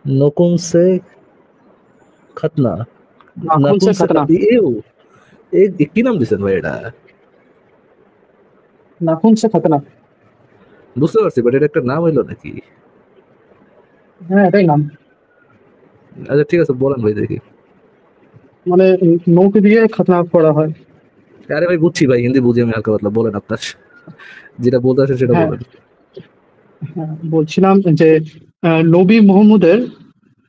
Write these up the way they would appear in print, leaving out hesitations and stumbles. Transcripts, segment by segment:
নকুন সে খতনা, নাখুন নাকুন সে সে খতনা, এও কি নাম দিচ্ছেন ভাই এটা? নাখুন সে খতনা। বুঝতে পারছি, বাট এটা একটা নাম হইলো নাকি? হ্যাঁ, এটাই নাম। আচ্ছা ঠিক আছে, বলেন ভাই দেখি। মানে নৌকে দিয়ে খতনা করা হয়। আরে ভাই বুঝছি ভাই, হিন্দি বুঝি আমি হালকা পাতলা, বলেন আপনার যেটা বলতে আসে সেটা হ্যাঁ, বলেন। হ্যাঁ, বলছিলাম যে নবী মুহাম্মদের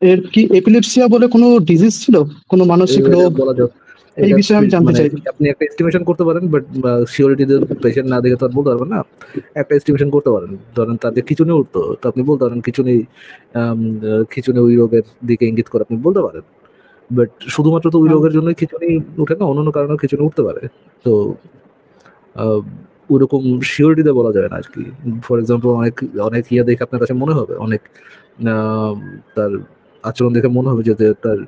এর কি এপিলেপসিয়া বলে কোনো ডিজিজ ছিল, কোনো মানসিক এটা রোগ? বলা যাবে, এই এটা বিষয়ে আমি জানতে মানে চাই। আপনি একটা এস্টিমেশন করতে পারেন, বাট সিওরিটি পেশেন্ট না দেখে তো আর বলতে পারবেন না। একটা এস্টিমেশন করতে পারেন, ধরেন তাদের খিচুনি উঠতো, তো আপনি বলতে পারেন খিচুনি, খিচুনি ওই রোগের দিকে ইঙ্গিত করে আপনি বলতে পারেন। বাট শুধুমাত্র তো ওই হ্যাঁ, রোগের জন্য খিচুনি উঠে না, অন্যান্য কারণেও খিচুনি উঠতে পারে। তো আহ, ওরকম শিওরিটিতে বলা যায় না আর কি। ফর এক্সাম্পল অনেক অনেক ইয়ে দেখে আপনার কাছে মনে হবে, অনেক আহ, তার আচরণ দেখে মনে হবে যে তার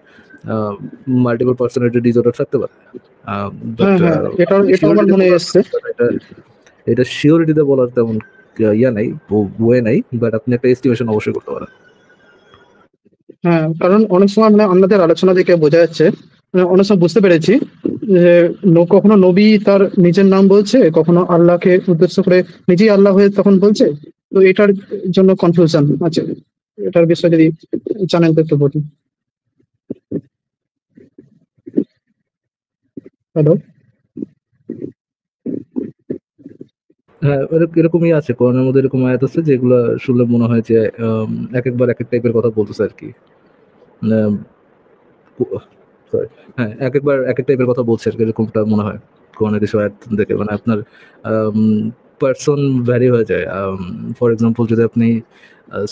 মাল্টিপল পার্সোনালিটি ডিসঅর্ডার থাকতে পারে। বাট হ্যাঁ, হ্যাঁ, এটাও আপনি এটাও আমার শিওরিটিতে মনে বলার, এসছে। এটা এটা শিওরিটিতে বলার তেমন ইয়া নাই, ওয়ে নাই, বাট আপনি একটা এস্টিমেশন অবশ্যই করতে পারেন। হ্যাঁ, কারণ অনেক সময় মানে আমাদের আলোচনা থেকে বোঝা যাচ্ছে, মানে অনেক সময় বুঝতে পেরেছি যে কখনো নবী তার নিজের নাম বলছে, কখনো আল্লাহকে উদ্দেশ্য করে নিজেই আল্লাহ হয়ে তখন বলছে। তো এটার জন্য কনফিউশন আছে। এটার বিষয়ে যদি জানেন তো একটু বলুন। হ্যালো। হ্যাঁ, এরকমই আছে, কোরআনের মধ্যে এরকম আয়াত আছে যেগুলো শুনলে মনে হয় যে এক একবার এক এক টাইপের কথা বলতেছে আর কি। আম, sorry, হ্যাঁ এক একবার এক এক টাইপের কথা বলছে আর কি, এরকমটা মনে হয় কোরআনের কিছু আয়াত দেখে। মানে আপনার পার্সন ভ্যারি হয়ে যায়। ফর এক্সাম্পল যদি আপনি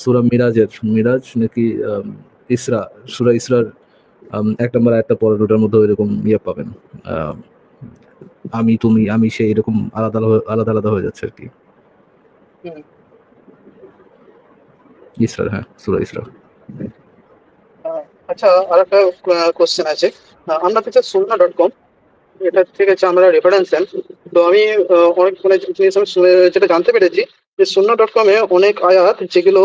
সূরা মিরাজের, মিরাজ নাকি ইসরা, সূরা ইসরার ১ নম্বর আয়াতটা পড়েন, ওটার মধ্যে এরকম ইয়ে পাবেন। আম, আমি তুমি আমি সে এরকম আলাদা আলাদা আলাদা হয়ে যাচ্ছে আর কি। হুম। ইসরার, হ্যাঁ সূরা ইসরা। আচ্ছা, আরেকটা কোশ্চেন আছে। আমরা হচ্ছে সুন্না.com, এটা থেকে হচ্ছে আমরা রেফারেন্স দেন। তো আমি অনেক মানে জিনিস আমি যেটা জানতে পেরেছি যে সুন্না.com এ অনেক আয়াত যেগুলো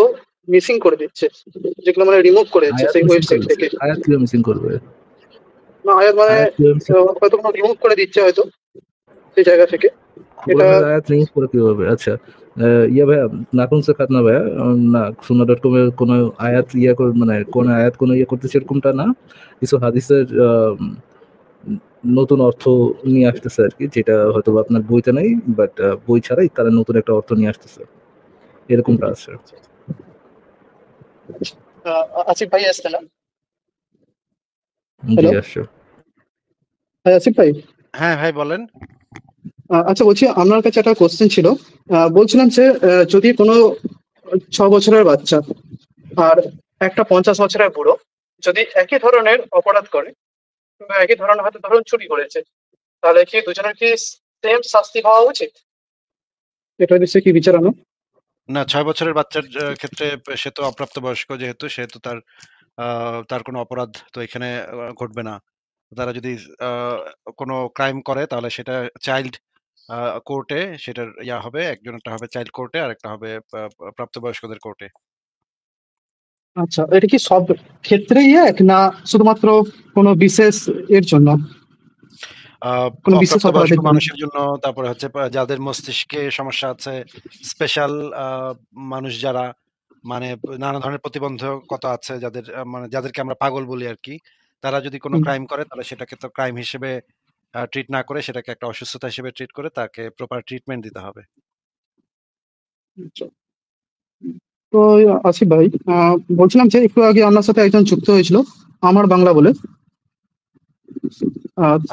মিসিং করে দিচ্ছে, যেগুলো মানে রিমুভ করে দিচ্ছে আয়াত সেই মিসিং ওয়েবসাইট করবে, থেকে। আয়াত কিভাবে মিসিং করবে? না, আয়াত মানে আয়াত কিভাবে মিসিং? হয়তো কোনো রিমুভ করে দিচ্ছে হয়তো সেই জায়গা থেকে। এটা কোরআনের আয়াত রিমুভ করে কিভাবে? আচ্ছা, ইয়া ভাইয়া, নাকুন সে খাতনা ভাইয়া, না সুন্নাহ.com এর কোনো আয়াত ইয়া করে, মানে কোন আয়াত কোনো ইয়ে করতেছে এরকমটা না। কিছু হাদিসের নতুন অর্থ নিয়ে আসতেছে আর কি, যেটা হয়তো বা আপনার বইতে নাই, বাট বই ছাড়াই তারা নতুন একটা অর্থ নিয়ে আসতেছে, এরকমটা আছে। আসিফ ভাই আসছে না? জি হ্যালো, আসছে। হ্যাঁ আসিফ ভাই। হ্যাঁ ভাই বলেন। আচ্ছা, বলছি আপনার কাছে একটা কোশ্চেন ছিল। বলছিলাম যে যদি কোনো 6 বছরের বাচ্চা আর একটা 50 বছরের বুড়ো যদি একই ধরনের অপরাধ করে, কিংবা একই ধরনের হয়তো ধরুন চুরি করেছে, তাহলে কি দুজনের কি সেম শাস্তি হওয়া উচিত? এটা বিষয়ে কি বিচার আনো? না, 6 বছরের বাচ্চার ক্ষেত্রে সে তো অপ্রাপ্তবয়স্ক, যেহেতু তার তার কোনো অপরাধ তো এখানে ঘটবে না। তারা যদি আহ, কোনো ক্রাইম করে তাহলে সেটা চাইল্ড কোর্টে সেটার ইয়া হবে, একজনটা হবে চাইল্ড কোর্টে আর একটা হবে প্রাপ্তবয়স্কদের কোর্টে। আচ্ছা, এটা কি সব ক্ষেত্রেই এক, না শুধুমাত্র কোনো বিশেষ এর জন্য, কোনো বিশেষ অপ্রাপ্তবয়স্ক অপরাধের জন্য? মানুষের জন্য, তারপরে হচ্ছে যাদের মস্তিষ্কে সমস্যা আছে, স্পেশাল মানুষ যারা, মানে নানা ধরনের প্রতিবন্ধকতা আছে, যাদের মানে যাদেরকে আমরা পাগল বলি আর কি, তারা যদি কোনো হুম, ক্রাইম করে তাহলে সেটাকে তো ক্রাইম হিসেবে ট্রিট না করে সেটাকে একটা অসুস্থতা হিসেবে ট্রিট করে তাকে প্রপার ট্রিটমেন্ট দিতে হবে। আচ্ছা। তো আসিফ ভাই, বলছিলাম যে একটু আগে আপনার সাথে একজন যুক্ত হয়েছিল, আমার বাংলা বলে।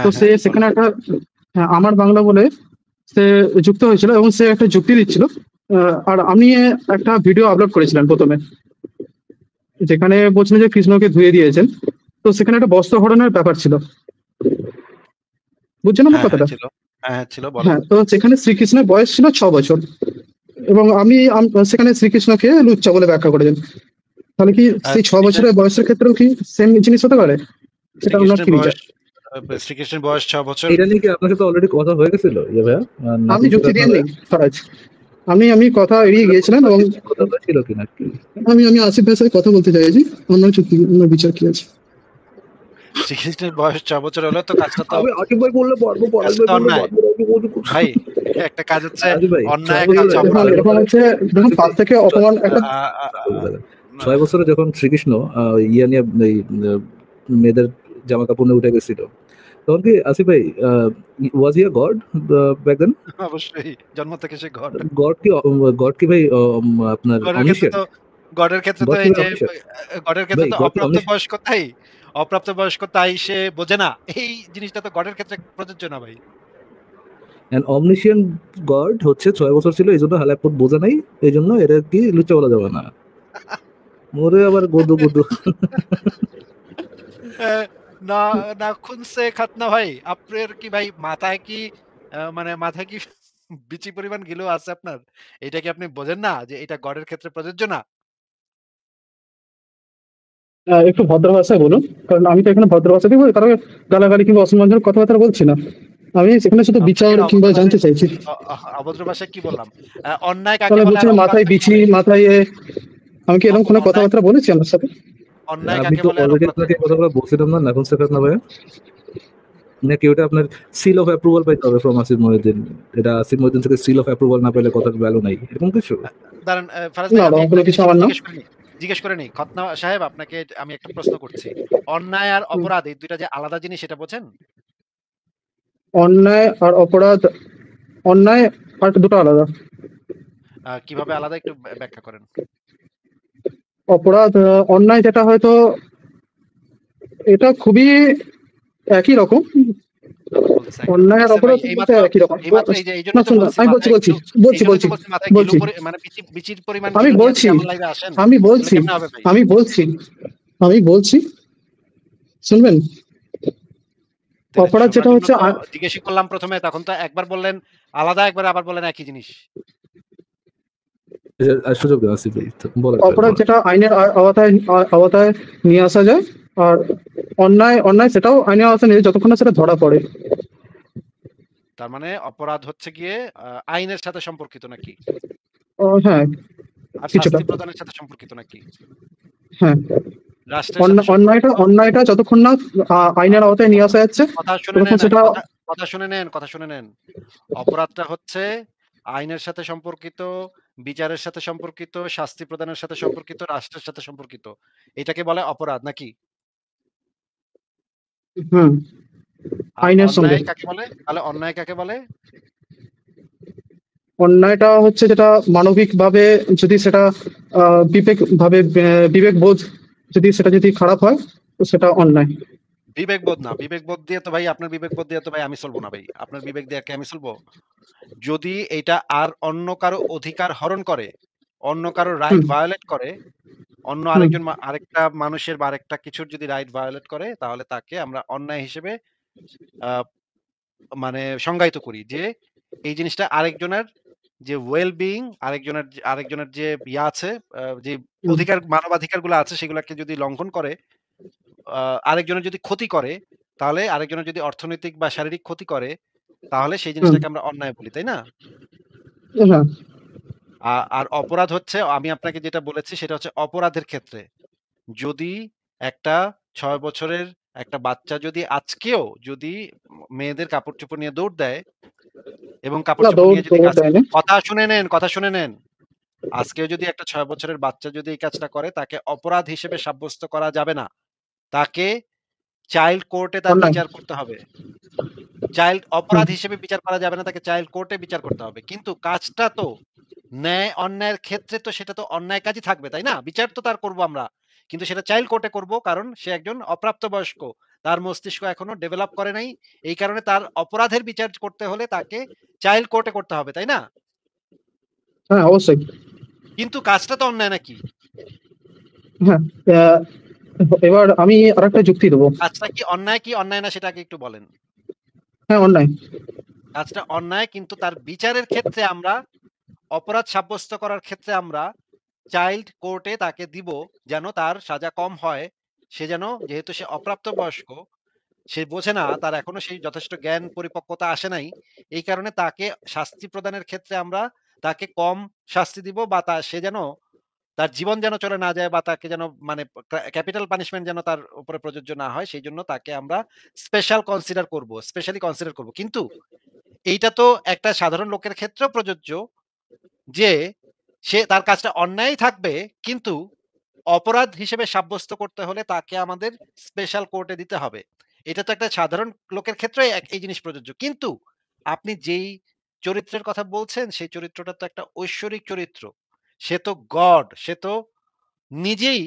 তো হ্যাঁ সে হ্যাঁ সেখানে বলেন। একটা, হ্যাঁ, আমার বাংলা বলে সে যুক্ত হয়েছিল এবং সে একটা যুক্তি দিচ্ছিল। আর আমি একটা ভিডিও আপলোড করেছিলাম প্রথমে, যেখানে বলছিলেন যে কৃষ্ণকে ধুয়ে দিয়েছেন। তো সেখানে একটা বস্ত্র হরণের ব্যাপার ছিল, বুঝছেন আমার হ্যাঁ হ্যাঁ কথাটা? ছিল। হ্যাঁ হ্যাঁ ছিল, বলেন। হ্যাঁ, তো সেখানে শ্রীকৃষ্ণের বয়স ছিল 6 বছর, এবং সেখানে শ্রীকৃষ্ণকে লুচ্চা বলে ব্যাখ্যা করেছেন। তাহলে কি সেই ছ শ্রীকৃষ্ণের বছরের বয়সের ক্ষেত্রেও কি সেম জিনিস হতে পারে? সেটা আপনার শ্রীকৃষ্ণের কি বিচার? বয়স শ্রীকৃষ্ণের বয়স 6 বছর। এটা নিয়ে কি আপনার সাথে অলরেডি কথা হয়ে গেছিল ইয়ে ভাইয়া? আমি নাকুন সে যুক্তি খাতনা দিয়ে ভাইয়া, নেই, স্বরাজ। আমি কথা এড়িয়ে গিয়েছিলাম এবং কথা ছিল কিনা একটু আমি আসিফ ভাইয়ের সাথে কথা বলতে চাইছি। আপনার সত্যি আপনার বিচার কি আছে? শ্রীকৃষ্ণের বয়স 6 বছর হলেও তো আমি আকিব ভাই বললে পারবো, পরাগ কাজটা ভাই তো বললে অন্যায়। পারবো না, আমি বলতে পারবো না। ভাই একটা কাজ হচ্ছে আজিব ভাই অন্যায়, 6 একটা বছরে হচ্ছে এখন অপরাধ। এরকম হচ্ছে যখন পাশ থেকে অপমান একটা আ আ আ না 6 বছরে যখন শ্রীকৃষ্ণ ইয়া নিয়ে এই মেয়েদের জামা কাপড় নিয়ে উঠে গেছিল, তখন কি আসিফ ভাই ওয়াজ হি আ গড ব্যাক দেন? অবশ্যই জন্ম থেকে সে গড। গড কি ভাই আপনার গডের ক্ষেত্রে অমনিশিয়েন্ট? তো গডের ক্ষেত্রে তো গড কি এই ভাই যে অমনিশিয়েন্ট? গডের ক্ষেত্রে ভাই তো গড কি অপ্রাপ্ত অমনিশিয়েন্ট? বয়স্ক তাই অপ্রাপ্ত বয়স্ক তাই সে বোঝে না। এই জিনিসটা তো গডের ক্ষেত্রে প্রযোজ্য না ভাই। অ্যান্ড অমনিশিয়েন্ট গড হচ্ছে 6 বছর ছিল, এই জন্য হালাকুট বোঝে নাই, এই জন্য এটা কি লুচ্চা বলা যাবে না। মোরে আবার গদু গদু। অ্যা না নাখুন সে খাতনা ভাই। আপনার কি ভাই মাথায় কি মানে মাথায় কি বিচি পরিমাণ গিলু আছে আপনার? এটা কি আপনি বোঝেন না যে এটা গডের ক্ষেত্রে প্রযোজ্য না? একটু ভদ্র ভাষায় বলুন, কারণ আমি তো এখানে ভদ্র ভাষাতেই বলি, কারো গালাগালি কিংবা অসম্মানজনক কথাবার্তা বলছি না। আমি সেখানে শুধু বিচার আপনাকে কিংবা অভদ্র জানতে ভাষায় চাইছি। অভদ্র ভাষায় কি বললাম? অন্যায় কাকে তাহলে বলে আর বলছেন অপরাধ মাথায় কাকে বিচি, বলে? মাথায় আমি কি এরকম কোনো অন্যায় কথাবার্তা বলেছি আমার সাথে? অন্যায় আমি কাকে তো বলে আর অলরেডি অপরাধ আপনাকে কাকে এই বলে? কথাগুলো বলছিলাম না, এখন শেখাত না ভাইয়া? নাকি ওটা আপনার সিল অফ অ্যাপ্রুভাল পাইতে হবে ফ্রম আসিফ মহিউদ্দিন? এটা আসিফ মহিউদ্দিন থেকে সিল অফ অ্যাপ্রুভাল না পেলে কথার ভ্যালু নাই, এরকম কিছু? দাঁড়ান ফারাজ ভাই না, আমি ওরকম একটা কোনো কিছু জিনিস আমার একটু না। জিজ্ঞেস করে নিই। খতনা সাহেব আপনাকে আমি একটা প্রশ্ন করছি। অন্যায় আর হুম। অপরাধ এই ২ টা যে আলাদা জিনিস এটা বোঝেন? অন্যায় আর অপরাধ, অন্যায় আর দুটো আলাদা। কিভাবে আলাদা একটু ব্যাখ্যা করেন। অপরাধ, অন্যায় যেটা হয়তো এটা খুবই একই রকম। আবার বলতেছে একরকম। অন্যায় আর দেখছেন ভাই অপরাধ বলতে একই রকম। এইমাত্র এই যে না এইজন্যই তো শুনুন, বলছি আমি বলছি মাথায় বলছি গিলু বলছি এইজন্যই তো বলছি বলছি মাথায় গিলু বলছি মানে বিচির পরিমাণ আমি গিলু নিয়ে যদি বলছি আমার লাইভে আসেন আমি তাহলে বলছি কেমনে হবে ভাই? আমি বলছি আমি বলছি শুনবেন? তাইলে অপরাধ শোনার যেটা জন্য হচ্ছে তো জিজ্ঞেসই করলাম ১ম এ তখন তো একবার বললেন আলাদা, একবার আবার বললেন একই জিনিস। আর সুযোগ দেন আসিফ ভাই, বলেন ভাই অপরাধ বলেন। যেটা আইনের আওতায় নিয়ে আসা যায়, আর অন্যায় অন্যায় সেটাও আইনের আওতায় নিয়ে যায় যতক্ষণ না সেটা ধরা পড়ে। তার মানে অপরাধ হচ্ছে গিয়ে আইনের সাথে সম্পর্কিত নাকি? হ্যাঁ, আর কিছুটা। শাস্তি প্রদানের সাথে সম্পর্কিত নাকি? হ্যাঁ, রাষ্ট্রের সাথে অন্যায়টা সম্পর্কিত? অন্যায়টা যতক্ষণ না আইনের আওতায় নিয়ে কথা আসা যাচ্ছে কথা শুনে ততক্ষণ নেন, সেটা। কথা শুনে নেন। অপরাধটা হচ্ছে আইনের সাথে সম্পর্কিত, বিচারের সাথে সম্পর্কিত, শাস্তি প্রদানের সাথে সম্পর্কিত, রাষ্ট্রের সাথে সম্পর্কিত। এটাকে বলে অপরাধ নাকি? হুম, আর আইনের সঙ্গে। অন্যায় কাকে বলে? তাহলে অন্যায় কাকে বলে? অন্যায়টা হচ্ছে যেটা মানবিক ভাবে, যদি সেটা বিবেক ভাবে, বিবেক বোধ যদি সেটা যদি খারাপ হয় তো সেটা অন্যায়। বিবেকবোধ না। বিবেকবোধ দিয়ে তো ভাই আপনার বিবেকবোধ দিয়ে তো ভাই আমি চলব না ভাই। আপনার বিবেক দিয়ে কি আমি চলব? যদি এইটা আর অন্য কারো অধিকার হরণ করে, অন্য কারো হুম রাইট ভায়োলেট করে, অন্য হুম আরেকটা মানুষের বা আরেকটা কিছুর যদি রাইট ভায়োলেট করে তাহলে তাকে আমরা অন্যায় হিসেবে আ মানে সংজ্ঞায়িত করি যে এই জিনিসটা আরেকজনের যে ওয়েল বিইং আরেকজনের যে আছে যে হুম মানবাধিকারগুলো আছে সেগুলাকে যদি লঙ্ঘন করে, আ আরেকজনের যদি ক্ষতি করে, তাহলে আরেকজনের যদি অর্থনৈতিক বা শারীরিক ক্ষতি করে, তাহলে সেই হুম, জিনিসটাকে আমরা অন্যায় বলি, তাই না? হ্যাঁ। আর অপরাধ হচ্ছে আমি আপনাকে যেটা বলেছি সেটা হচ্ছে অপরাধের ক্ষেত্রে। যদি একটা ৬ বছরের একটা বাচ্চা যদি আজকেও যদি মেয়েদের কাপড়-চোপড় নিয়ে দৌড় দেয় এবং না, কাপড়-চোপড় দৌড় নিয়ে যদি দৌড় দেয় না। কথা শুনে নেন। আজকেও যদি একটা ৬ বছরের বাচ্চা যদি এই কাজটা করে তাকে অপরাধ হিসেবে সাব্যস্ত করা যাবে না। তাকে চাইল্ড কোর্টে তার অন্যায়। বিচার করতে হবে। চাইল্ড হুম, অপরাধ হিসেবে বিচার করা যাবে না, তাকে চাইল্ড কোর্টে বিচার করতে হবে। কিন্তু কাজটা তো ন্যায় অন্যায়ের ক্ষেত্রে তো সেটা তো অন্যায় কাজই থাকবে, তাই না? বিচার তো তার করব আমরা। কিন্তু সেটা চাইল্ড কোর্টে করব কারণ সে একজন অপ্রাপ্তবয়স্ক। তার মস্তিষ্ক এখনো ডেভেলপ করে নাই। এই কারণে তার অপরাধের বিচার করতে হলে তাকে চাইল্ড কোর্টে করতে হবে, তাই না? হ্যাঁ, অবশ্যই। কিন্তু কাজটা তো অন্যায় নাকি? হ্যাঁ, আহ, এবার আমি আরেকটা যুক্তি দেবো। কাজটা কি অন্যায় না সেটা আগে একটু বলেন। হ্যাঁ, অন্যায়। কাজটা অন্যায় কিন্তু তার বিচারের ক্ষেত্রে আমরা অপরাধ সাব্যস্ত করার ক্ষেত্রে আমরা চাইল্ড কোর্টে তাকে দিব যেন তার সাজা কম হয়। সে যেন যেহেতু সে অপ্রাপ্তবয়স্ক, সে বোঝে না, তার এখনো সেই যথেষ্ট জ্ঞান পরিপক্কতা আসে নাই। এই কারণে তাকে শাস্তি প্রদানের ক্ষেত্রে আমরা তাকে কম শাস্তি দিব, বা সে যেন তার জীবন যেন চলে না যায়, বা তাকে যেন মানে ক্যাপিটাল পানিশমেন্ট যেন তার উপরে প্রযোজ্য না হয়, সেই জন্য তাকে আমরা স্পেশালি কনসিডার করব। কিন্তু এইটা তো একটা সাধারণ লোকের ক্ষেত্রেও প্রযোজ্য, যে সে তার কাজটা অন্যায় থাকবে, কিন্তু অপরাধ হিসেবে সাব্যস্ত করতে হলে তাকে আমাদের স্পেশাল কোর্টে দিতে হবে। এটা তো একটা সাধারণ লোকের ক্ষেত্রে এই জিনিস প্রযোজ্য। কিন্তু আপনি যেই চরিত্রের কথা বলছেন, সেই চরিত্রটা তো একটা ঐশ্বরিক চরিত্র। সে তো গড, সে তো নিজেই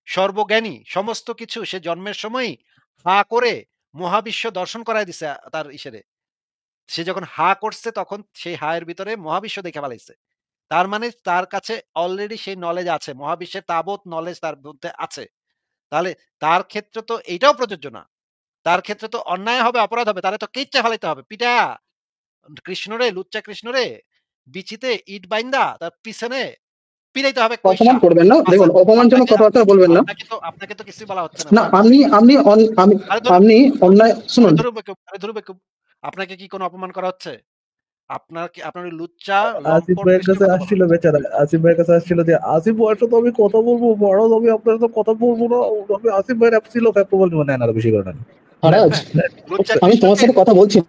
সর্বজ্ঞানী, সমস্ত কিছু সে জন্মের সময়ই হা করে মহাবিশ্ব দর্শন করায় দিছে তার ইসেরে। সে যখন হা করছে তখন সেই হা এর ভিতরে মহাবিশ্ব দেখে ফেলাইছে। তার মানে তার কাছে অলরেডি সেই নলেজ আছে। মহাবিশ্বের তাবৎ নলেজ তার মধ্যে আছে। তাহলে তার ক্ষেত্রে তো এইটাও প্রযোজ্য না। তার ক্ষেত্রে তো অন্যায় হবে, অপরাধ হবে। তারে তো কেচ্চা ফেলাইতে হবে। পিটায়া কৃষ্ণরে, লুচ্চা কৃষ্ণরে বিচিতে ইট বাইন্দা তার পিছনে পিটাইতে হবে অপমান কইসা। করবেন না, আচ্ছা, দেখুন অপমানজনক আপনাকে কথাবার্তা বলবেন না। আপনাকে তো কিছুই বলা হচ্ছে না না ভাই। আপনি আপনি আমি আরে ধরুন, আপনি অন্যায় আরে শুনুন। ধরুন বেকুব, আরে ধরুন বেকুব। আপনাকে কি কোনো অপমান করা হচ্ছে? আপনার ওই লুচ্চা আসিফ লম্পট ভাইয়ের কৃষ্ণের কাছে কথা বলা আসছিল হচ্ছে। বেচারা, আসিফ ভাইয়ের কাছে আসছিল যে আসিফ ভাইয়ের সাথে আমি কথা বলবো, মহারাজ আমি আপনার সাথে কথা বলবো না, আমি আসিফ ভাইয়ের অ্যাপ ছিল ফ্যাপ বলবো না, না বেশি করে নেন। আরাজ, লুচ্চা আমি তোমার কৃষ্ণকে সাথে কথা বলছি।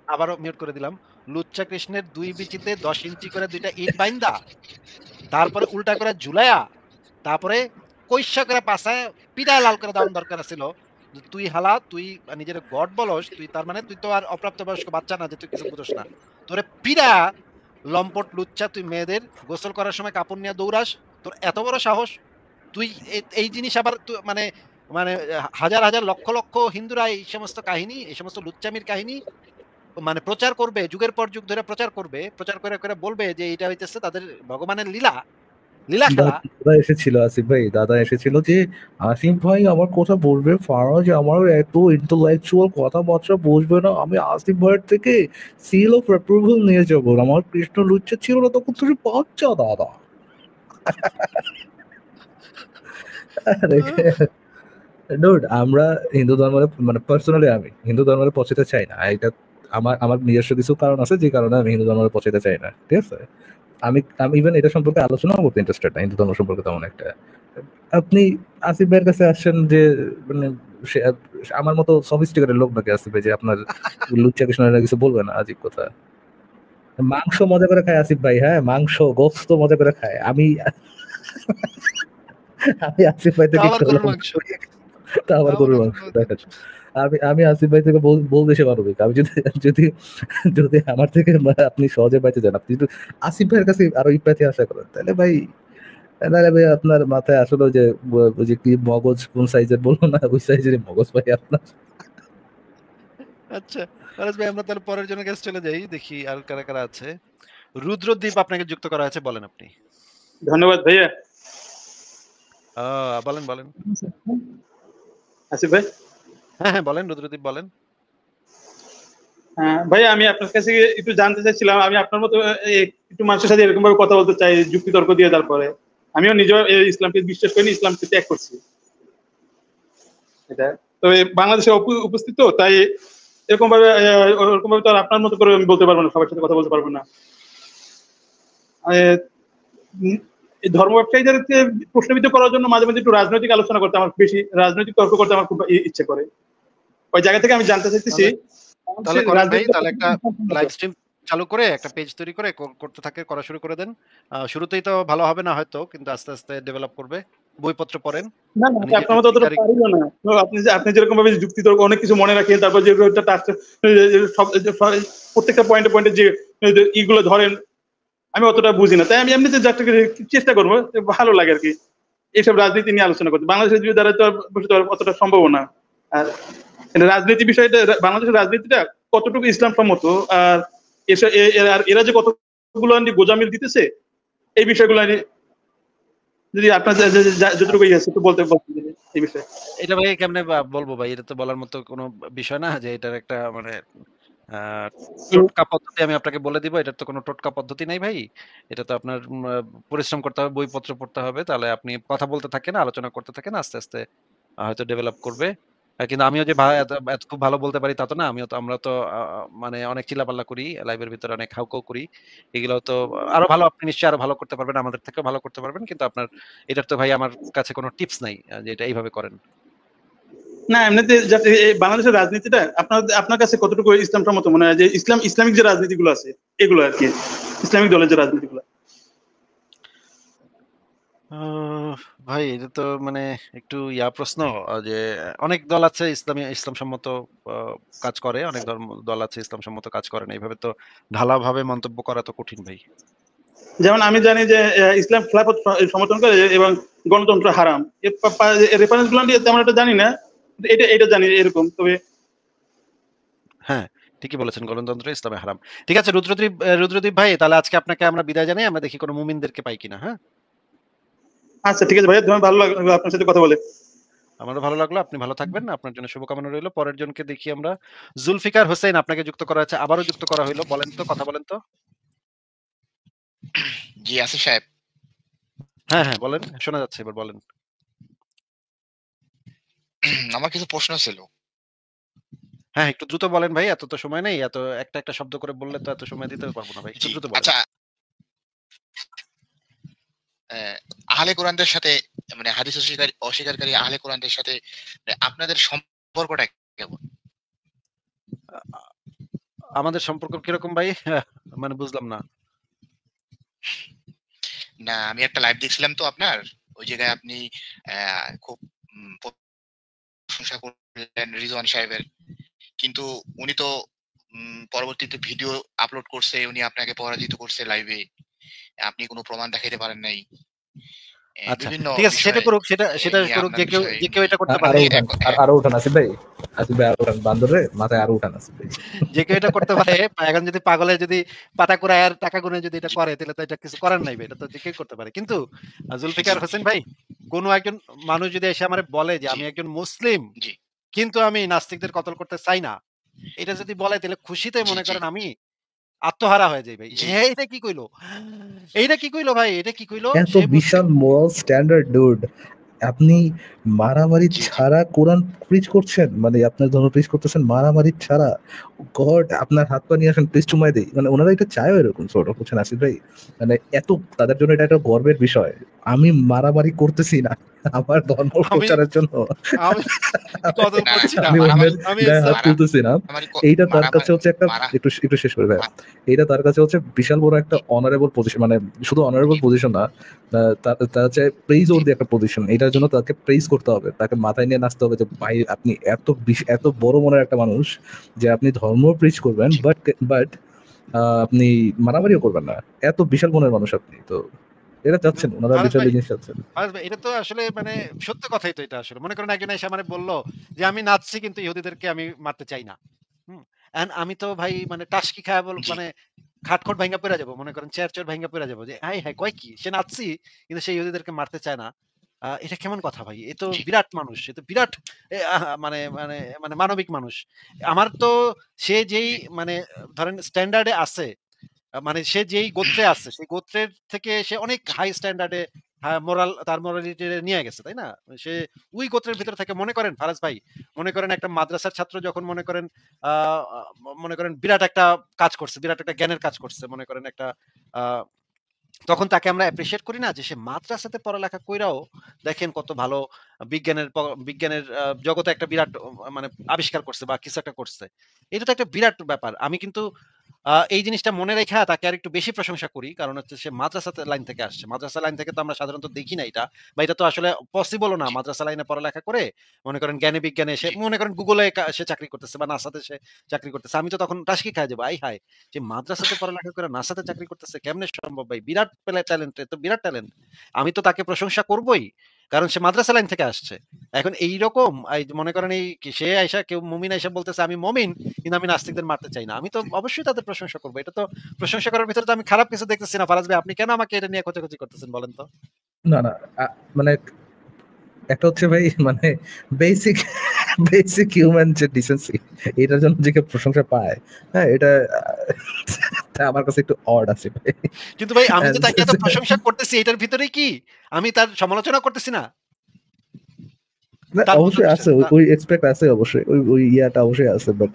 আবারও মিউট করে দিলাম। লুচ্চা কৃষ্ণের ২ বিচিতে ১০ ইঞ্চি করে ২ টা ইট বাইন্দা, তারপরে উল্টা করে ঝুলাইয়া, তারপরে কইসা করে পাছায় পিটায় লাল করে দেওয়ার দরকার ছিল। যে তুই হালা, তুই নিজের গড বলস, তুই তার মানে তুই তো আর অপ্রাপ্তবয়স্ক বাচ্চা না যে তুই কিছু বুঝোস না। তোরে পিটায়া লম্পট লুচ্চা, তুই মেয়েদের গোসল করার সময় কাপড় নিয়ে দৌড়াস। তোর এত বড় সাহস! তুই এই জিনিস আবার মানে মানে হাজার, হাজার লক্ষ, লক্ষ হিন্দুরা এই সমস্ত কাহিনী, এই সমস্ত লুচ্চামির কাহিনী মানে প্রচার করবে, যুগের পর যুগ ধরে প্রচার করবে। প্রচার করে, করে বলবে যে এটা হইতেছে তাদের ভগবানের লীলা, লীলা খেলা। দাদা এসেছিল, আসিফ ভাই দাদা এসেছিল যে আসিফ ভাই আমার কথা বলবে, ফারাজ আমার এত ইন্টেলেকচুয়াল কথাবার্তা বুঝবে না, আমি আসিফ ভাইয়ের থেকে সিল অফ অ্যাপ্রুভাল নিয়ে যাবো। আমার কৃষ্ণ লুচ্চা ছিল না তখন, তুমি বাচ্চা দাদা। ডুড, আমরা হিন্দু ধর্মের মানে পার্সোনালি আমি হিন্দু ধর্মের পৌঁছতে চাই না। এটা আমার আমার নিজস্ব কিছু কারণ আছে যে কারণে আমি হিন্দু ধর্মের পৌঁছতে চাই না, ঠিক আছে? আমি আমি ইভেন এটা সম্পর্কে আলোচনা করতে ইন্টারেস্টেড না, হিন্দু ধর্ম সম্পর্কে তেমন একটা। আপনি আসিফ ভাইয়ের কাছে আসছেন যে মানে সে আমার মতো সফিস্টিকেটেড লোক নাকি আসিফ ভাই যে আপনার লুচ্চা কৃষ্ণের কিছু বলবে না? আজীব কথা। মাংস মজা করে খায় আসিফ ভাই, হ্যাঁ মাংস গোস্ত মজা করে খায়। আমি আমি আসিফ ভাই তা থেকে আবার একটু গরুর হলেও মাংস, তা তা আবার আবার গরুর গরুর মাংস মাংস। দেখেন। আমি আসিফ ভাই থেকে বলতে সে পারবে। আমি যদি যদি যদি আমার থেকে আপনি সহজে পাইতে যান, আপনি যদি আসিফ ভাইয়ের কাছে আরো ইম্প্যাথি আশা করেন, তাহলে ভাই, তাহলে ভাই আপনার মাথায় আসলে যে ওই যে কি মগজ কোন সাইজের বলবো না, ওই সাইজের মগজ ভাই আপনার। আচ্ছা, ফারাজ ভাই আমরা তাহলে পরের জনের কাছে চলে যাই। দেখি আর কারা, কারা আছে। রুদ্রদ্বীপ আপনাকে যুক্ত করা হয়েছে, বলেন আপনি। ধন্যবাদ ভাইয়া। বলেন, বলেন। আসিফ ভাই, হ্যাঁ, হ্যাঁ, বলেন রুদ্রদ্বীপ বলেন। ভাইয়া আমি আপনার কাছে একটু জানতে চাইছিলাম, আমি আপনার মতো একটু মানুষের সাথে এরকম ভাবে কথা বলতে চাই, যুক্তি তর্ক দিয়ে। তারপরে আমিও নিজেও ইসলামকে বিশ্বাস করিনি, ইসলামকে ত্যাগ করছি। এটা তবে বাংলাদেশে উপস্থিত তো, তাই এরকম ভাবে ওরকম ভাবে তো আর আপনার মতো করে আমি বলতে পারবো না, সবার সাথে কথা বলতে পারবো না। আহ, উম, এই ধর্ম ব্যবসায়ীদেরকে প্রশ্নবিদ্ধ করার জন্য মাঝে মাঝে একটু রাজনৈতিক আলোচনা করতে আমার বেশি, রাজনৈতিক তর্ক করতে আমার খুব ইচ্ছে করে। ওই জায়গা থেকে আমি জানতে চাইতেছি তাহলে তাহলে করেন ভাই, রাজনীতিটা তাহলে একটা লাইভ কতটুকু। স্ট্রিম চালু করে একটা পেজ তৈরি করে করতে থাকে, করা শুরু করে দেন। শুরুতেই তো ভালো হবে না হয়তো, কিন্তু আস্তে আস্তে ডেভেলপ করবে। বইপত্র পড়েন, না না, আমি নিজের আপনার মতো অতটা যুক্তিকারী। পারিও না। তো আপনি যেরকম ভাবে যুক্তি তর্ক অনেক কিছু মনে রাখেন, তারপর যে সব প্রত্যেকটা পয়েন্টে পয়েন্টে যে ইগুলো ধরেন, আমি অতটা বুঝি না। তাই আমি এমনিতে যাত্রা চেষ্টা করবো, ভালো লাগে আর কি এইসব রাজনীতি নিয়ে আলোচনা করতে। বাংলাদেশের দ্বারা তো বসে তো আর অতটা সম্ভব না। আর রাজনীতি বিষয়টা, বাংলাদেশের রাজনীতিটা কতটুকু ইসলাম সম্মত, আর আর এরা যে কতগুলো গোজামিল দিতেছে, এই বিষয়গুলো যদি আপনার যতটুকু ইয়ে আছে একটু বলতে এই বিষয়ে। এটা ভাই কেমনে বলবো ভাই, এটা তো বলার মতো কোনো বিষয় না যে এটার একটা মানে টোটকা পদ্ধতি আমি আপনাকে বলে দিব। এটার তো কোনো টোটকা পদ্ধতি নাই ভাই। এটা তো আপনার পরিশ্রম করতে হবে, বইপত্র পড়তে হবে। তাহলে আপনি কথা বলতে থাকেন, আলোচনা করতে থাকেন। আস্তে, আস্তে হয়তো ডেভেলপ করবে। কিন্তু আমিও যে এত খুব ভালো বলতে পারি তা তো না। আমরা তো মানে অনেক চিল্লাপাল্লা করি, লাইভের ভিতরে অনেক হাউকাউ করি। এগুলো তো আরো ভালো, আপনি নিশ্চয়ই আরো ভালো করতে পারবেন, আমাদের থেকেও ভালো করতে পারবেন। কিন্তু আপনার এটার তো ভাই আমার কাছে কোনো টিপস নাই যে এটা এইভাবে করেন। না এমনিতে এই বাংলাদেশের রাজনীতিটা আপনার কাছে কতটুকু ইসলাম সম্মত মনে হয়, যে ইসলামিক যে রাজনীতিগুলো আছে এগুলো আর কি, ইসলামিক দলের যে রাজনীতিগুলো? ভাই এটা তো মানে একটু প্রশ্ন, যে অনেক দল আছে ইসলাম সম্মত কাজ করে, অনেক দল আছে ইসলাম সম্মত কাজ করে না। এইভাবে তো ঢালাভাবে মন্তব্য করা তো কঠিন ভাই। যেমন আমি জানি যে ইসলাম খেলাফত সমর্থন করে এবং গণতন্ত্র হারাম, রেফারেন্স গুলো নিয়ে তেমন একটা জানি না, এটা জানি এরকম। তবে হ্যাঁ, ঠিকই বলেছেন, গণতন্ত্র ইসলামে হারাম। ঠিক আছে রুদ্রদীপ ভাই, তাহলে আজকে আপনাকে আমরা বিদায় জানাই। আমরা দেখি কোনো মুমিনদেরকে পাই কিনা। হ্যাঁ, আচ্ছা ঠিক আছে ভাইয়া, তোমার ভালো লাগলো আপনার সাথে কথা বলে। আমারও ভালো লাগলো। আপনি ভালো থাকবেন, আপনার জন্য শুভকামনা রইলো। পরের জনকে দেখি আমরা। জুলফিকার হোসেন, আপনাকে যুক্ত করা হয়েছে, আবারও যুক্ত করা হইলো। বলেন তো, কথা বলেন তো। জি আসিফ সাহেব, হ্যাঁ হ্যাঁ বলেন, শোনা যাচ্ছে, এবার বলেন। আমার কিছু প্রশ্ন ছিল। হ্যাঁ, একটু দ্রুত বলেন ভাই, এত তো সময় নেই। এত একটা একটা শব্দ করে বললে তো এত সময় দিতে পারবো না ভাই, একটু জি দ্রুত বলেন। আচ্ছা, আহলে কোরআনদের সাথে মানে হাদিস অস্বীকারী আহলে কোরআনদের সাথে আপনাদের সম্পর্কটা কেমন? আমাদের সম্পর্ক কিরকম ভাই? মানে বুঝলাম না। না আমি একটা লাইভ দেখছিলাম তো আপনার, ওই জায়গায় আপনি খুব প্রশংসা করলেন রিজওয়ান সাহেবের, কিন্তু উনি তো পরবর্তীতে ভিডিও আপলোড করছে, উনি আপনাকে পরাজিত করছে লাইভে, আপনি কোনো প্রমাণ দেখাইতে পারেন নাই। আচ্ছা বিভিন্ন ঠিক আছে, সেটা বিষয়ে করুক, সেটা নিয়ে করুক, আপনার যে কেউ বিষয়ে এটা করতে আরো পারে। উঠান, আরো উঠান আসিফ ভাই, আরো উঠান, বান্দরে মাথায় আরো উঠান আসিফ ভাই। যে কেউ এটা করতে পারে। এখন যদি পাগলে যদি পাতা কুড়ায় আর টাকা গুনে যদি এটা জি করে, তাহলে তো এটা কিছু করার নাই ভাই, এটা তো যে কেউ করতে পারে। কিন্তু জি জুলফিকার হোসেন ভাই, কোন একজন মানুষ যদি এসে আমারে বলে যে জি আমি একজন মুসলিম জি কিন্তু আমি নাস্তিকদের কতল করতে চাই না, এটা যদি বলে, তাহলে খুশিতে জি মনে জি করেন আমি আত্মহারা হয়ে যাই ভাই। জি এইটা কি কইলো, এইটা কি কইলো ভাই, এটা কি কইলো? এত সে বিশাল মুসলিম। মোরাল স্ট্যান্ডার্ড ডুড, আপনি মারামারি জি জি ছাড়া কোরআন প্রিচ করছেন, মানে আপনার ধর্ম প্রিচ করতেছেন মারামারি ছাড়া। গড, আপনার হাত পা নিয়ে আসেন, প্লিজ চুমাই দেই। মানে ওনারা এটা চায়ও এরকম সর্ট অফ, বুঝছেন আসিফ ভাই? মানে এত তাদের জন্য এটা একটা গর্বের বিষয়। আমি মারামারি করতেছি না আমার ধর্ম আমি প্রচারের জন্য, আমি কতল না করছি না, আমি অন্যের আমি গায়ে হাত তুলতেছি না। এইটা তার কাছে হচ্ছে একটা, মারা একটু শেষ করে ভাই, এইটা তার কাছে হচ্ছে বিশাল বড় একটা অনারেবল পজিশন, মানে শুধু অনারেবল পজিশন না, তার হচ্ছে প্রেইজ ওর একটা পজিশন। এটার জন্য তাকে প্রেইজ করতে হবে, তাকে মাথায় নিয়ে নাচতে হবে যে ভাই আপনি এত বড় মনের একটা মানুষ যে আপনি ধর্ম প্রিচ করবেন, বাট আপনি মারামারিও করবেন না। এত বিশাল মনের মানুষ আপনি, তো এটা চাচ্ছেন, ওনারা ফারাজ লিটারালি ভাই, জিনিস চাচ্ছেন। ফারাজ ভাই, এটা তো আসলে মানে সত্য কথাই তো। এটা আসলে মনে করেন একজন এসে আমারে বললো যে আমি নাচছি কিন্তু ইহুদিদেরকে আমি মারতে চাই না। এন্ড আমি তো ভাই মানে টাসকি খায় জি মানে খাটখট ভাঙ্গা পড়ে যাবো, মনে করেন চেয়ার ভাঙ্গা পড়ে যাবো, যে হাই হাই কয় কি, সে নাচছি কিন্তু সে ইহুদিদেরকে মারতে চায় না। এটা কেমন কথা ভাই? এ তো জি বিরাট মানুষ, এ তো বিরাট মানে মানে মানে মানবিক মানুষ। আমার তো সে যেই মানে ধরেন স্ট্যান্ডার্ডে আছে, মানে সে যেই গোত্রে আছে, সেই গোত্রের থেকে সে অনেক জি হাই স্ট্যান্ডার্ডে তার মোরালিটি নিয়ে গেছে, তাই না? সে ওই গোত্রের জি ভিতর থেকে, মনে করেন ফারাজ ভাই, মনে করেন একটা মাদ্রাসার ছাত্র যখন মনে করেন মনে করেন বিরাট একটা কাজ করছে, বিরাট একটা জ্ঞানের কাজ করছে, মনে করেন একটা আহ তখন তাকে আমরা অ্যাপ্রিশিয়েট করি না, যে সে মাদ্রাসাতে পড়ালেখা কইরাও দেখেন কত ভালো বিজ্ঞানের জগতে একটা বিরাট মানে আবিষ্কার করছে বা কিছু একটা করছে। এটা তো একটা বিরাট ব্যাপার। আমি কিন্তু এই জিনিসটা মনে রেখে তাকে আরেকটু বেশি প্রশংসা করি, কারণ হচ্ছে সে মাদ্রাসা লাইন থেকে আসছে। মাদ্রাসা লাইন থেকে তো আমরা সাধারণত দেখি না এটা, বা এটা তো আসলে পসিবলও না। জি মাদ্রাসা লাইনে পড়ালেখা করে মনে করেন জ্ঞানে বিজ্ঞানে সে জি মনে করেন গুগলে সে চাকরি করতেছে বা নাসাতে সে চাকরি করতেছে। আমি তো তখন টাসকি খাই যাবো, আই হাই, যে মাদ্রাসাতে পড়ালেখা করে নাসাতে চাকরি করতেছে, কেমনে সম্ভব ভাই? বিরাট ট্যালেন্ট, তো বিরাট ট্যালেন্ট। আমি তো তাকে প্রশংসা করবই, কারণ সে মাদ্রাসা লাইন থেকে আসছে। এখন এইরকম মনে করেন সে আইসা, কেউ মুমিন আইসা বলতেছে আমি মমিন কিন্তু আমি নাস্তিকদের মারতে চাই না, আমি তো অবশ্যই তাদের প্রশংসা করবো। এটা তো প্রশংসা করার ভিতরে তো আমি খারাপ কিছু দেখতেছি না। ফারাজ ভাই, আপনি কেন আমাকে এটা নিয়ে খোঁচাখুচি করতেছেন বলেন তো? না না, মানে একটা হচ্ছে ভাই, মানে বেসিক বেসিক হিউম্যান যে ডিসেন্সি, এটার জন্য যে কেউ প্রশংসা পায়, হ্যাঁ এটা আমার কাছে একটু অড আছে ভাই। কিন্তু ভাই আমি যে তাকে এত প্রশংসা করতেছি, এটার ভিতরে কি আমি তার সমালোচনা করতেছি না? না, তার অবশ্যই মতাদর্শ আছে, ওই এক্সপেক্ট আছে অবশ্যই, ওই ইয়াটা অবশ্যই আছে, বাট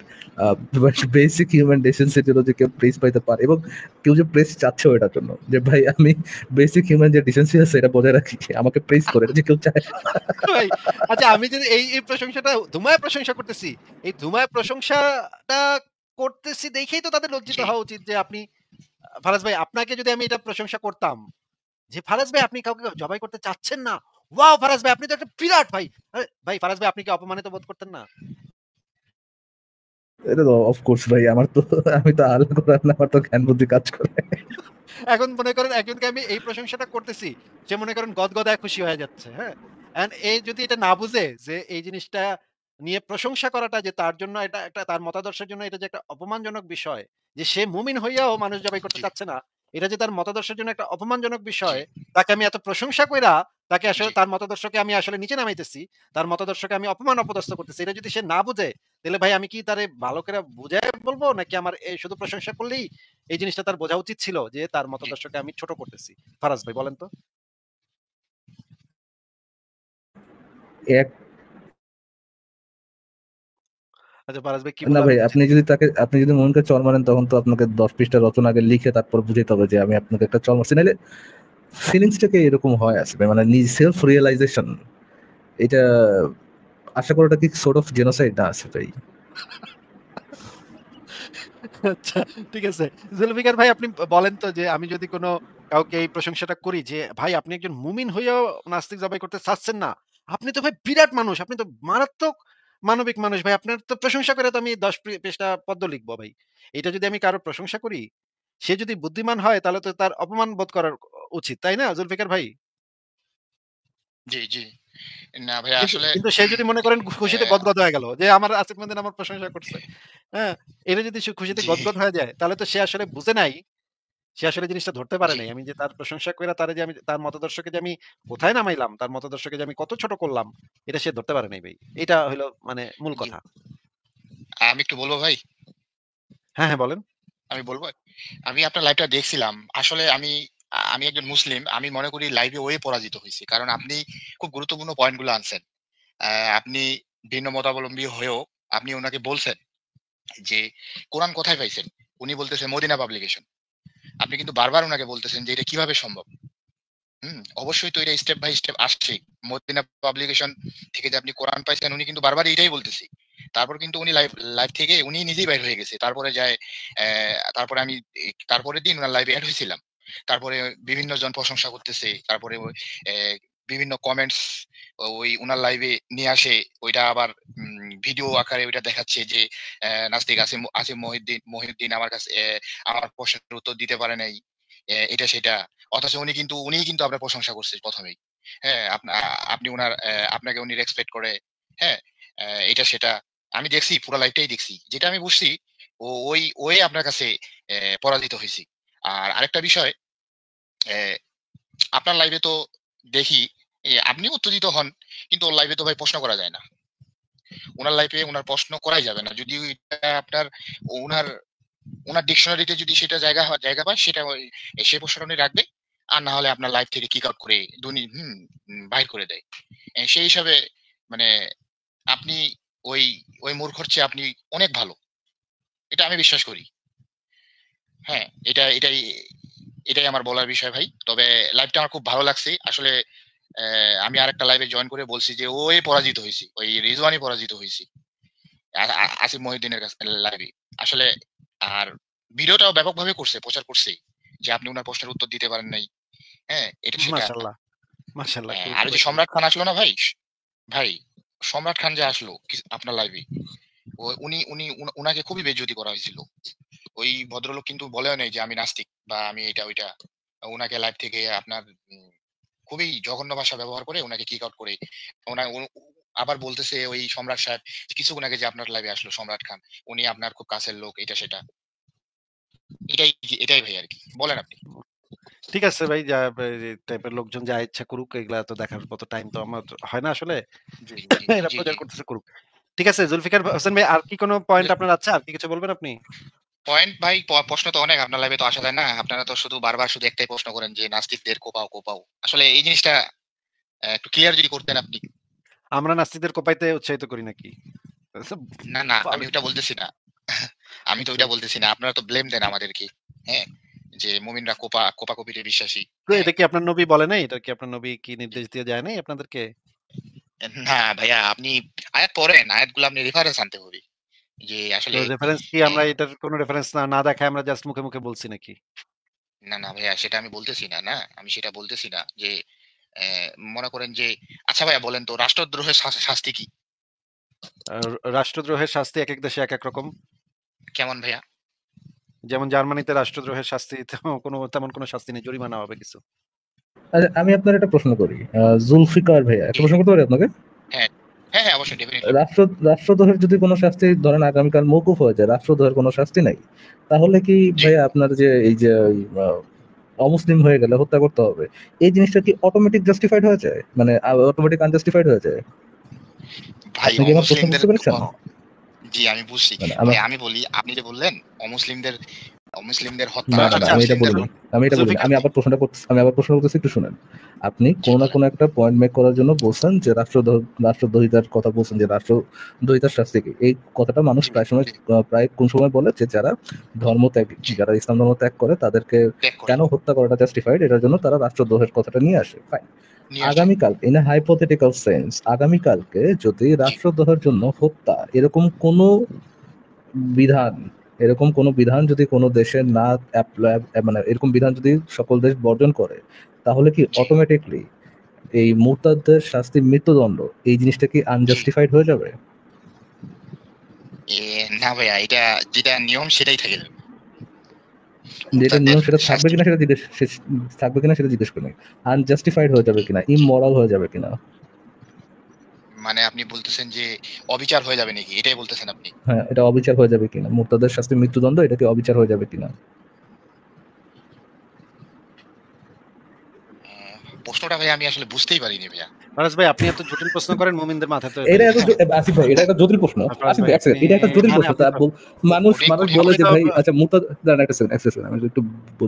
বেসিক হিউম্যান ডিসেন্সি হলো যে কেউ প্রেস পাইতে পারে, এবং কেউ যে প্রেস চাচ্ছে ওটার জন্য যে ভাই আমি বেসিক হিউম্যান যে ডিসেন্সি আছে এটা বজায় রাখি, আমাকে প্রেস করে, এটা যে কেউ চায়। ভাই আচ্ছা, আমি যদি এই প্রশংসাটা ধুমায় প্রশংসা করতেছি, এই ধুমায় প্রশংসাটা করতেছি দেখেই তো তাদের লজ্জিত জি হওয়া উচিত যে আপনি ফারাজ ভাই, আপনাকে যদি আমি এটা প্রশংসা করতাম যে ফারাজ ভাই আপনি কাউকে জবাই করতে চাচ্ছেন না, ওয়াও ফারাজ ভাই আপনি তো একটা বিরাট ভাই, আরে ভাই ফারাজ ভাই আপনি কি অপমানিত বোধ করতেন না? এটা তো অফকোর্স ভাই, আমার তো আমি তো আল্লাহ করার না, আমার তো জ্ঞান বুদ্ধি কাজ করে। এখন মনে করেন একজনকে আমি এই প্রশংসাটা করতেছি, সে মনে করেন গদগদায় খুশি হয়ে যাচ্ছে, হ্যাঁ, এন্ড এই যদি এটা না বুঝে যে এই জিনিসটা নিয়ে প্রশংসা করাটা যে তার জন্য এটা একটা, তার মতাদর্শের জন্য এটা যে একটা অপমানজনক বিষয়, যে সে মুমিন হইয়াও মানুষ জবাই করতে জি চাচ্ছে না, এটা যে তার মতাদর্শের জন্য একটা অপমানজনক জি বিষয়, তাকে আমি এত প্রশংসা কইরা তাকে আসলে জি তার মতাদর্শকে আমি আসলে নিচে নামাইতেছি, তার মতাদর্শকে আমি অপমান অপদস্থ করতেছি, এটা যদি সে না বুঝে, তাহলে ভাই আমি কি তারে ভালো করে বুঝায় বলবো, নাকি আমার এই শুধু প্রশংসা করলেই এই জিনিসটা তার বোঝা উচিত ছিল যে তার জি মতাদর্শকে আমি ছোট করতেছি? ফারাজ ভাই বলেন তো। এক আচ্ছা ফারাজ ভাই কি না বলে ভাই, আপনি বুঝেননি? আপনি যদি মনকে চর মারেন, তখন তো আপনাকে 10 পৃষ্ঠা রচনা আগে লিখে তারপর বুঝাইতে হবে যে আমি আপনাকে একটা চর মারছি, নাহলে ফিলিংসটাকে এরকম হয় আসবে, মানে সেলফ রিয়েলাইজেশন, এটা আশা করাটা কি সোর্ট অফ জেনোসাইড না আছে ভাই? আচ্ছা ঠিক আছে, জুলফিকার ভাই আপনি বলেন তো যে আমি যদি কোনো কাউকে এই প্রশংসাটা করি যে ভাই আপনি একজন মুমিন হইয়াও নাস্তিক জবাই করতে চাচ্ছেন না, আপনি তো ভাই বিরাট মানুষ, আপনি তো মারাত্মক মানবিক মানুষ ভাই, আপনার তো প্রশংসা করে তো আমি 10 পৃষ্ঠা পদ্য লিখবো ভাই। এটা যদি আমি কারো প্রশংসা করি, সে যদি বুদ্ধিমান হয় তাহলে তো তার অপমান বোধ করার উচিত, তাই না জুলফিকার ভাই? জি জি না ভাইয়া কিন্তু আসলে কিন্তু সে যদি মনে করেন খুশিতে আহ, গদগদ হয়ে গেল যে আমার আসিফ মহিউদ্দিন আমার প্রশংসা করছে, হ্যাঁ, এটা যদি সে খুশিতে জি গদগদ হয়ে যায় তাহলে তো সে আসলে বুঝে নাই, সে আসলে জিনিসটা ধরতে পারে জি নাই আমি যে তার প্রশংসা কইরা তারে যে আমি তার মতাদর্শকে যে আমি কোথায় নামাইলাম, তার মতাদর্শকে যে আমি কত ছোট করলাম, এটা সে ধরতে পারে নাই ভাই। এটা হলো মানে মূল জি কথা। আমি একটু বলবো ভাই, হ্যাঁ, হ্যাঁ বলেন। আমি বলবো আমি আপনার লাইভটা দেখছিলাম আসলে আমি একজন মুসলিম, আমি মনে করি লাইভে ওয়ে পরাজিত হয়েছি, কারণ আপনি খুব গুরুত্বপূর্ণ পয়েন্টগুলো আনছেন। আপনি ভিন্ন মতাবলম্বী হয়েও আপনি ওনাকে বলছেন যে কোরআন কোথায় পাইছেন, উনি বলতেছেন মদিনা পাবলিকেশন। আপনি কিন্তু বারবার ওনাকে বলতেছেন যে এটা কিভাবে সম্ভব। অবশ্যই তো এটা স্টেপ বাই স্টেপ আসছে। মদিনা পাবলিকেশন থেকে যে আপনি কোরআন পাইছেন, উনি কিন্তু বারবার এটাই বলতেছি। তারপর কিন্তু উনি লাইভ লাইভ থেকে উনি নিজেই বাইর হয়ে গেছে। তারপরে যায় তারপরে আমি তারপরের দিন উনার লাইভে এড হয়েছিলাম। তারপরে বিভিন্ন জন প্রশংসা করতেছে। তারপরে ওই বিভিন্ন কমেন্টস ওই উনার লাইভে নিয়ে আসে। ওইটা আবার ভিডিও আকারে ওইটা দেখাচ্ছে যে নাস্তিক আসিফ মহিউদ্দিন আমার কাছে আমার প্রশ্নের উত্তর দিতে পারে নাই। এটা সেটা। অথচ উনিই কিন্তু আপনার প্রশংসা করছে প্রথমেই। হ্যাঁ, আপনি উনার আপনাকে উনি রেসপেক্ট করে। হ্যাঁ, এটা সেটা। আমি দেখছি, পুরো লাইভটাই দেখছি। যেটা আমি বুঝছি ওই আপনার কাছে পরাজিত হইছি। আর আরেকটা বিষয়, অ্যা আপনার লাইভে তো দেখি আপনি উত্তেজিত হন, কিন্তু ওর লাইভে তো ভাই প্রশ্ন করা যায় না। উনার লাইভে উনার প্রশ্ন করাই যাবে না। যদি ওইটা আপনার উনার উনার ডিকশনারিতে যদি সেটা জায়গা পায়, সেটা সেই প্রশ্নটা উনি রাখবে। আর না হলে আপনার লাইফ থেকে কিক আউট করে বাহির করে দেয়। সেই হিসাবে মানে আপনি ওই ওই মূর্খর চেয়ে আপনি অনেক ভালো। এটা আমি বিশ্বাস করি। হ্যাঁ, এটাই আমার বলার বিষয় ভাই। তবে লাইভটা আমার খুব ভালো লাগছে। আসলে আমি আরেকটা লাইভে জয়েন করে বলছি যে ওই পরাজিত হইছি। ওই রিজওয়ানই পরাজিত হইছি। আসিফ মহিউদ্দিনের কাছে লাইভে। আসলে আর ভিডিওটাও ব্যাপকভাবে করছে, প্রচার করছে যে আপনি উনার প্রশ্নের উত্তর দিতে পারেন নাই। হ্যাঁ, এটা সেটা। মাশাআল্লাহ, মাশাআল্লাহ খুবই আর ওই যে চমৎকার। সম্রাট খান আসলো না ভাই, ভাই সম্রাট খান যে আসলো আপনার লাইভে, উনাকে খুবই বেইজ্জতি করা হয়েছিল। ওই ভদ্রলোক কিন্তু বলেও নাই যে আমি নাস্তিক বা আমি এটা ওইটা। উনাকে লাইভ থেকে আপনার খুবই জঘন্য ভাষা ব্যবহার করে উনাকে কিক আউট করে আবার বলতেছে ওই সম্রাট সাহেব কিছুক্ষণ আগে যে আপনার লাইভে আসলো সম্রাট খান, উনি আপনার খুব কাছের লোক, এটা সেটা। এটাই এটাই ভাই আর কি। বলেন আপনি। ঠিক আছে ভাই, যা এই টাইপের লোকজন যা ইচ্ছা করুক, এগুলা তো দেখার মতো টাইম তো আমার হয় না আসলে। জি জি এরা জি প্রচার জি করতেছে করুক। ঠিক আছে জুলফিকার হোসেন ভাই, আর কি কোনো পয়েন্ট আপনার আছে? আর কি কিছু বলবেন আপনি? পয়েন্ট ভাই, প্রশ্ন তো অনেক আপনার লাইভে তো আসা যায় না। আপনারা তো শুধু বারবার শুধু একটাই প্রশ্ন করেন যে নাস্তিকদের কোপাও কোপাও। আসলে এই জিনিসটা একটু ক্লিয়ার যদি করতেন আপনি। আমরা নাস্তিকদের কোপাইতে উৎসাহিত করি নাকি? না, না, আমি ওটা বলতেছি না। আমি তো ওইটা বলতেছি না। আপনারা তো ব্লেম দেন আমাদেরকে। হ্যাঁ? যে মুমিনরা কোপাকুপিতে বিশ্বাসী। তো হ্যাঁ? এটা কি আপনার নবী বলে নাই? এটা কি আপনার নবী কি নির্দেশ দিয়ে যায় নাই আপনাদেরকে? না ভাইয়া, আপনি আয়াত পড়েন। আয়াতগুলো আপনি রেফারেন্স আনতে হবে। যে তো আসলে রেফারেন্স কি আমরা হ্যাঁ, এটার কোনো রেফারেন্স না দেখায় আমরা জাস্ট মুখে, মুখে বলছি নাকি? না, না ভাইয়া, সেটা আমি বলতেছি না, না? আমি সেটা বলতেছি না যে মনে করেন যে আচ্ছা ভাইয়া বলেন তো রাষ্ট্রদ্রোহের শাস্তি কি? রাষ্ট্রদ্রোহের শাস্তি একেক দেশে একেক রকম। কেমন ভাইয়া? যেমন জার্মানিতে রাষ্ট্রদ্রোহের শাস্তি তেমন কোনো শাস্তি নেই, জরিমানা হবে কিছু। আচ্ছা, আমি আপনার একটা প্রশ্ন করি। জুলফিকার ভাইয়া, একটা জি। প্রশ্ন করতে পারি আপনাকে? হ্যাঁ, হ্যাঁ, হ্যাঁ, অবশ্যই ডেফিনিটলি। রাষ্ট্রদ্রোহের যদি কোনো শাস্তি ধরেন আগামীকাল মওকুফ হয়ে যায়, রাষ্ট্রদ্রোহের কোনো শাস্তি নাই, তাহলে কি জি। ভাইয়া আপনার যে এই যে অমুসলিম হয়ে গেলে হত্যা করতে হবে, এই জিনিসটা কি অটোমেটিক জাস্টিফাইড হয়ে যায়, মানে অটোমেটিক আনজাস্টিফাইড হয়ে যায়? ভাই আপনি কি আমার প্রশ্ন অমুসলিমদের বুঝতে পেরেছেন? জি, আমি বুঝছি। মানে ভাই আমার আমি বলি, আপনি যে বললেন অমুসলিমদের হত্যা না না না, আচ্ছা, আমি এটা মুসলিমদের বলিনি, আমি এটা বলিনি। জুলফিকার আমি ভাই, আবার প্রশ্নটা করতেছি, একটু শুনেন। আপনি জি কোনো না বলেন। কোনো একটা পয়েন্ট মেক করার জন্য বলছেন যে রাষ্ট্রদ্রোহিতার কথা বলছেন, যে রাষ্ট্রদ্রোহিতার শাস্তি কি। এই কথাটা মানুষ জি ভাই, জি। প্রায় কোন সময় বলে যে জি, যারা ইসলাম ধর্ম ত্যাগ করে তাদেরকে ত্যাগ করে। কেন হত্যা করাটা জাস্টিফাইড, এটার জন্য তারা রাষ্ট্রদ্রোহের কথাটা নিয়ে আসে। ফাইন। নিয়ে আসে। আগামীকাল ইন হাইপোথেটিক্যাল সেন্স, আগামীকালকে যদি জি, রাষ্ট্রদ্রোহের জন্য হত্যা বিধান এরকম কোনো বিধান যদি কোনো দেশে না অ্যাপ্লাই, মানে এরকম বিধান যদি সকল দেশ বর্জন করে, তাহলে কি জি, অটোমেটিকলি এই মুরতাদদের শাস্তি মৃত্যুদণ্ড, এই জিনিসটা কি জি। আনজাস্টিফাইড হয়ে যাবে? এ না ভাইয়া, এটা যেটা নিয়ম সেটাই থেকে যাবে। যেটা মুরতাদদের নিয়ম সেটা থাকবে শাস্তি কিনা সেটা জিজ্ঞেস করি। আনজাস্টিফাইড হয়ে যাবে কিনা, ইমমরাল হয়ে যাবে কিনা? মানে আপনি বলতেছেন যে অবিচার হয়ে যাবে নাকি? এটাই বলতেছেন আপনি? হ্যাঁ, এটা অবিচার হয়ে যাবে কিনা, মুরতাদের শাস্তি মৃত্যুদণ্ড, এটা কি অবিচার হয়ে যাবে কিনা? প্রশ্নটা ভাইয়া আমি আসলে বুঝতেই পারিনি ভাইয়া। ফারাজ ভাই আপনি এত জটিল প্রশ্ন করেন মুমিনদের মাথায় তো এটা এটাই এত ঢুকে না। আসিফ ভাই, এটা একটা জটিল প্রশ্ন। ফারাজ আসিফ ভাই ভাই, এক আপনি সেকেন্ড, এটা একটা জটিল মানে প্রশ্ন। আপনি তো মানুষ কঠিন মানুষ কঠিন বলে আপনি যে তো ভাই, আচ্ছা মুরতাদ, দাঁড়ান একটা সেকেন্ড, আমি একটু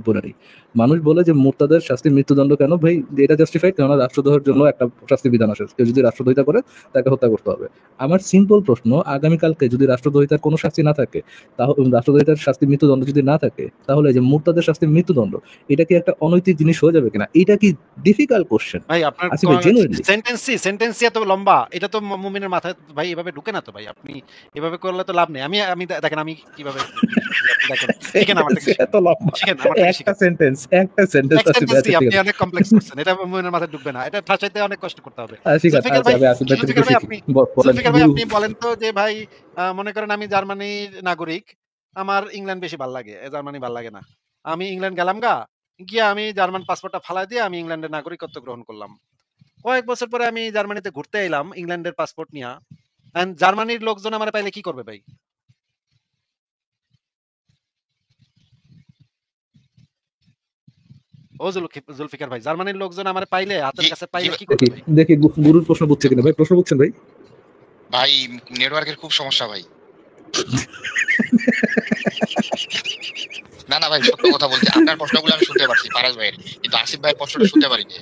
বলে নিই। মানুষ বলে যে মুরতাদের শাস্তি মৃত্যুদণ্ড কেন ভাই, এটা জাস্টিফাইড কেননা রাষ্ট্রদ্রোহের জন্য একটা শাস্তি বিধান আসে, কেউ যদি রাষ্ট্রদ্রোহিতা করে তাকে হত্যা করতে হবে। আমার সিম্পল প্রশ্ন, আগামীকালকে যদি রাষ্ট্রদ্রোহিতার কোনো শাস্তি না থাকে, তাহলে রাষ্ট্রদ্রোহিতার শাস্তি মৃত্যুদণ্ড যদি না থাকে, তাহলে যে মুরতাদের শাস্তি মৃত্যুদণ্ড, এটা কি একটা অনৈতিক জিনিস হয়ে যাবে কিনা? এটা কি ডিফিকাল্ট কোশ্চেন ভাই আপনার আসিফ ভাই, জেনুইনলি? সেন্টেন্সই এত লম্বা। এটা তো মুমিনের মাথায় ভাই এভাবে ঢুকে না তো ভাই। আপনি এভাবে করলে তো লাভ নেই। আমি আমি দেখেন আমি কিভাবে বুঝি আপনি দেখেন। শিখেন আমার থেকে এত লম্বা আমার থেকে একটা শিখেন। সেন্টেন্স এক আসিফ ভাই, সেন্টেন্স আচ্ছা দিয়ে ঠিক আপনি আছে। অনেক কমপ্লেক্স করছেন। এটা মুমিনের মাথায় ঢুকবে না। এটা ঠাসাইতে অনেক কষ্ট করতে হবে। ঠিক আছে, জুলফিকার আচ্ছা ভাই আমি আসিফ ভাই থেকে একটু শিখি। আপনি বলেন গুরু। বলেন তো যে ভাই মনে করেন আমি জার্মানির নাগরিক। আমার ইংল্যান্ড বেশি ভাল লাগে। জার্মানি ভাল লাগে না। আমি ইংল্যান্ড গেলাম গিয়ে আমি জার্মান পাসপোর্টটা ফালায় দিয়ে আমি ইংল্যান্ডের নাগরিকত্ব গ্রহণ করলাম। কয়েক বছর পরে আমি জার্মানিতে ঘুরতে এলাম ইংল্যান্ডের পাসপোর্ট নিয়া। জার্মানির লোকজন আমারে পাইলে কি করবে ভাই? জুলফিকার ভাই, জার্মানির লোকজন আমারে পাইলে জি, হাতের কাছে জি পাইলে ভাই। কি করবে ভাই? দেখি গুরুর প্রশ্ন বুঝছে কিনা ভাই, প্রশ্ন বুঝছেন ভাই? ভাই নেটওয়ার্কের খুব সমস্যা ভাই। না, না ভাই, সত্য কথা বলছি। আপনার প্রশ্নগুলো আমি শুনতে পারছি ফারাজ ভাইয়ের। কিন্তু আসিফ ভাইয়ের প্রশ্নটা শুনতে পারিনি।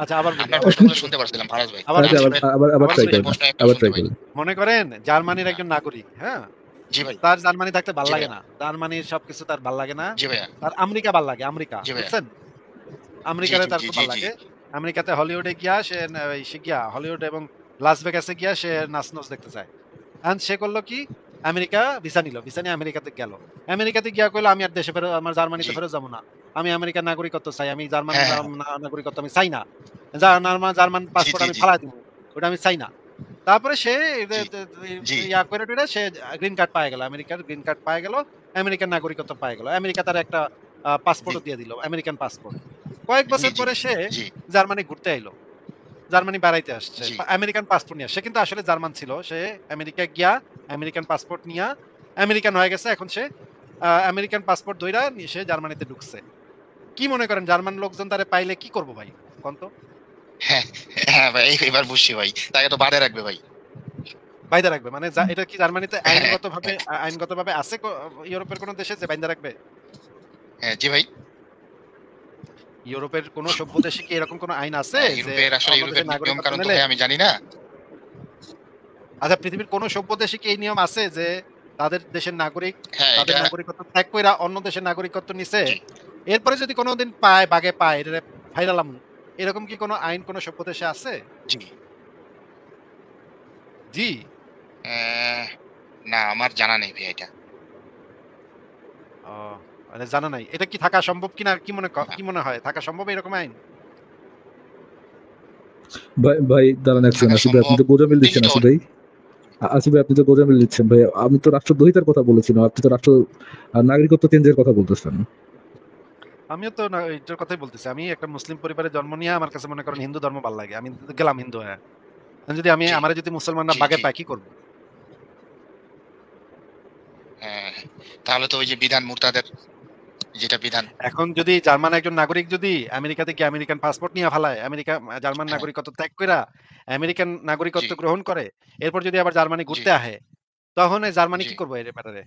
আচ্ছা আবার বলি, আপনার প্রশ্নগুলো শুনতে পারছিলাম ফারাজ ভাই। আবার আচ্ছা, আসিফ বলি, ভাইয়ের আবার আবার ট্রাই বলি। করেন, প্রশ্ন একটাও শুনতে ট্রাই পাইনি। করেন। মনে করেন জার্মানির হ্যাঁ, একজন নাগরিক, হ্যাঁ? জি ভাই, তার জার্মানি থাকতে ভাল জি লাগে ভাইয়া, না। জার্মানির সবকিছু তার ভাল লাগে না। জি ভাইয়া, তার আমেরিকা ভাল লাগে, আমেরিকা। জি ভাইয়া, বুঝছেন? জি, আমেরিকারে জি, তার জি, খুব জি, ভাল জি, লাগে। আমেরিকাতে হলিউডে গিয়া সে গিয়া হলিউড এবং লাস ভেগাসে গিয়া সে নাচ দেখতে চায়। সে করলো কি? আমেরিকা ভিসা নিল। ভিসা নিয়ে আমেরিকাতে গেল। আমেরিকাতে গিয়া কইলো আমি আর দেশে ফেরত আমার জার্মানিতে জি। ফেরত যাবো না। আমি আমেরিকার নাগরিকত্ব চাই। আমি জার্মান হ্যাঁ, হ্যাঁ, নাগরিকত্ব আমি চাই না। জার্মান জি, পাসপোর্ট জি, আমি জি, ফালায় দিব। ওটা আমি চাই না। তারপরে সে জি, জি, ইয়া করে টইরা সে গ্রিন কার্ড পায় গেল। আমেরিকার গ্রিন কার্ড পায় গেল। আমেরিকান নাগরিকত্ব পায় গেল। আমেরিকা তার একটা জি, পাসপোর্টও দিয়ে দিল। American passport. কয়েক জি, বছর জি, পরে সে জি, জার্মানি ঘুরতে আইলো। জার্মানি বেড়াইতে আসছে। জি, আমেরিকান পাসপোর্ট নিয়ে। সে কিন্তু আসলে জার্মান ছিল। সে আমেরিকা গিয়া আমেরিকান পাসপোর্ট নিয়া আমেরিকান হয়ে গেছে। এখন সে আমেরিকান পাসপোর্ট ধইরা সে জার্মানিতে ঢুকছে। কি মনে করেন জার্মান লোকজন তারে পাইলে কি করব ভাই? কোন তো? হ্যাঁ, হ্যাঁ ভাই, এবার বুঝছি ভাই। তাকে তো বাঁধা রাখবে ভাই। বাইন্ধা রাখবে। মানে এটা কি জার্মানিতে হ্যাঁ, আইনগতভাবে আছে ইউরোপের কোন দেশে যে বাইন্ধা রাখবে? হ্যাঁ, জি ভাই। ইউরোপের কোন সভ্য দেশে কি এরকম কোন আইন আছে যে ইউরোপের আসলে অন্য ইউরোপের দেশের নিয়ম নাগরিকত্ব কানুন তো নিলে ভাই আমি জানি না। আচ্ছা, পৃথিবীর কোন সভ্য দেশে কি এই নিয়ম আছে যে তাদের দেশের নাগরিক হ্যাঁ, তাদের এটা নাগরিকত্ব ত্যাগ কইরা অন্য দেশের নাগরিকত্ব নিছে, জি, এরপরে যদি কোনোদিন পায় বাগে পায় এটারে ফাইরালাম, এরকম কি কোনো আইন কোন সভ্য দেশে আছে? জি। জি। অ্যা না আমার জানা নেই ভাই এটা। ও, মানে জানা নাই। এটা কি থাকা সম্ভব কিনা না, কি মনে হয়? থাকা সম্ভব এরকম আইন? ভাই ভাই দাঁড়ান এক সেকেন্ড, থাকা আসিফ ভাই আপনি সম্ভব তো গোজামিল দিচ্ছেন, লিখিত আসিফ ভাই। আসিফ ভাই আপনি তো গোজামিল দিচ্ছেন ভাই। আমি তো রাষ্ট্রদ্রোহিতার কথা বলেছিলাম, আপনি তো রাষ্ট্র নাগরিকত্ব চেঞ্জের কথা বলতেছেন। আমিও তো না এইটার কথাই বলতেছি। আমি একটা মুসলিম পরিবারে জন্ম নিয়ে আমার কাছে মনে করেন হিন্দু ধর্ম ভাল লাগে। আমি গেলাম হিন্দু হয়ে। এখন যদি জি, আমারে যদি মুসলমানরা জি, বাগে জি। পায় কি করব? হ্যাঁ, হ্যাঁ। তাহলে তো ওই যে বিধান মুরতাদের যেটা বিধান এখন যদি জার্মান একজন নাগরিক যদি আমেরিকাতে গিয়ে আমেরিকান পাসপোর্ট নিয়ে ফালায়, জার্মান হ্যাঁ, নাগরিকত্ব ত্যাগ কইরা আমেরিকান জি। নাগরিকত্ব গ্রহণ করে, এরপর যদি আবার জার্মানি জি, ঘুরতে আহে, তখন এই জার্মানি জি। কি করবে এর ব্যাপারে?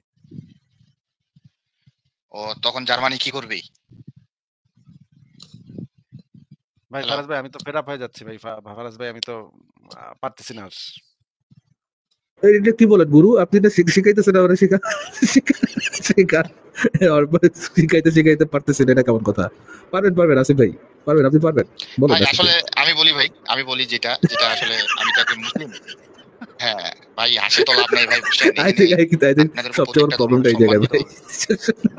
ও তখন জার্মানি কি করবে? ভাই হ্যালো? ফারাজ ভাই আমি তো ফেড আপ হয়ে যাচ্ছি ভাই। ফারাজ ভাই আমি তো পারতেছি না আর। এটা কি বলেন গুরু? আপনি এটা শিখাইতেছেন আমার শিখা আর শিখাইতে শিখাইতে পারতেছেন, এটা কেমন কথা? পারবেন পারবেন আসিফ ভাই, পারবেন, আপনি পারবেন, বলেন ভাই আসিফ আসলে ভাই। আমি বলি যেটা আসলে আমি তো একজন মুসলিম। হ্যাঁ, ভাই হাসি তো লাভ নাই ভাই বুঝছেন? আই থিঙ্ক এখানে আই থিঙ্ক আপনাদের সবচেয়ে বড় প্রত্যেকটা ধর্ম প্রবলেমটা এই সম্মান জায়গায় দিতে ভাই। হবে।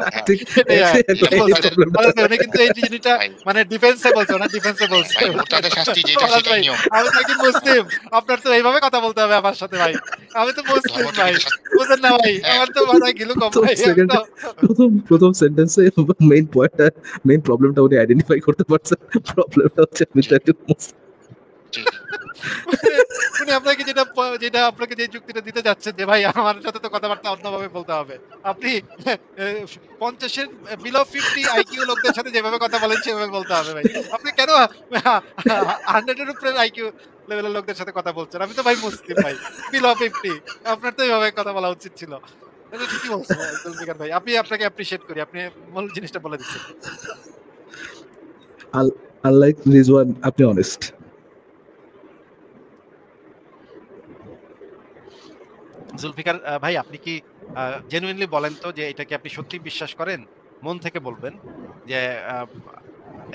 আই হ্যাঁ, থিঙ্ক এটা এটা এই মুরতাদের প্রবলেমটা। ফারাজ ভাই উনি কিন্তু এই জিনিসটা ভাই, মানে ডিফেন্সে বলছে না, ডিফেন্সে বলছে। ভাই মুরতাদের শাস্তি যেটা ফারাজ সেটাই ভাই নিয়ম। আমি তো একজন মুসলিম। আপনার তো এইভাবে কথা বলতে হবে আমার সাথে ভাই। আমি তো মুসলিম ভাই। ধর্মকে শাস্তি বুঝেন না ভাই? হ্যাঁ, আমার তো মাথায় ঘিলু কম প্রথম ভাই। আমি তো সেকেন্ডে প্রথম সেন্টেন্সে মেইন পয়েন্টটা, মেইন প্রবলেমটা উনি আইডেন্টিফাই করতে পারছেন। প্রবলেমটা হচ্ছে আমি জি, তো একজন মুসলিম। জি, মানে উনি আপনাকে যেটা আপনাকে যে যুক্তিটা দিতে যাচ্ছেন যে ভাই আমার সাথে তো কথাবার্তা অন্যভাবে বলতে হবে। আপনি ৫০ এর বিলো 50 আইকিউ লোকদের সাথে যেভাবে কথা বলেন সেভাবে বলতে হবে ভাই। আপনি কেন 100 এর উপরের আইকিউ লেভেলের লোকদের সাথে কথা বলছেন? আমি তো ভাই মুসলিম ভাই। বিলো 50 আপনার তো এভাবে কথা বলা উচিত ছিল। এটা ঠিকই বলছেন জুলফিকার ভাই। আপনাকে অ্যাপ্রিশিয়েট করি। আপনি মূল জিনিসটা বলে দিচ্ছেন। আনলাইক রিজওয়ান, আপনি অনেস্ট। জুলফিকার ভাই আপনি কি জেনুইনলি বলেন তো যে এটা কি আপনি সত্যিই বিশ্বাস করেন? মন থেকে বলবেন যে আ